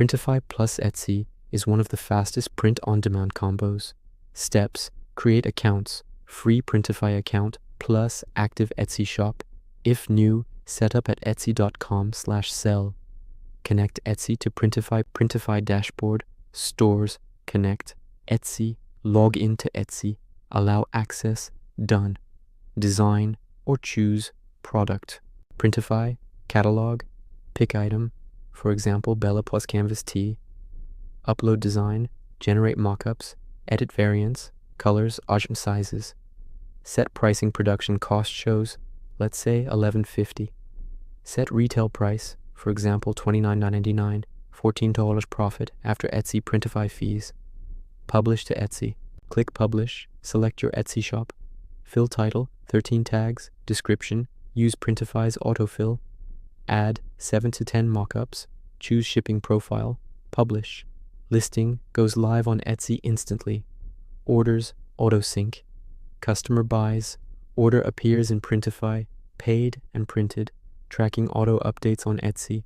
Printify plus Etsy is one of the fastest print-on-demand combos. Steps: create accounts, free Printify account plus active Etsy shop. If new, set up at etsy.com/sell. Connect Etsy to Printify, Printify dashboard, stores, connect, Etsy, log into Etsy, allow access, done. Design or choose product. Printify, catalog, pick item, for example, Bella plus canvas tee. Upload design, generate mockups, edit variants, colors, option sizes. Set pricing production cost shows, let's say $11.50. Set retail price, for example, $29.99, $14 profit after Etsy Printify fees. Publish to Etsy. Click Publish, select your Etsy shop. Fill title, 13 tags, description, use Printify's autofill. Add 7 to 10 mockups, choose shipping profile, publish. Listing goes live on Etsy instantly. Orders, auto-sync. Customer buys, order appears in Printify, paid and printed, tracking auto updates on Etsy.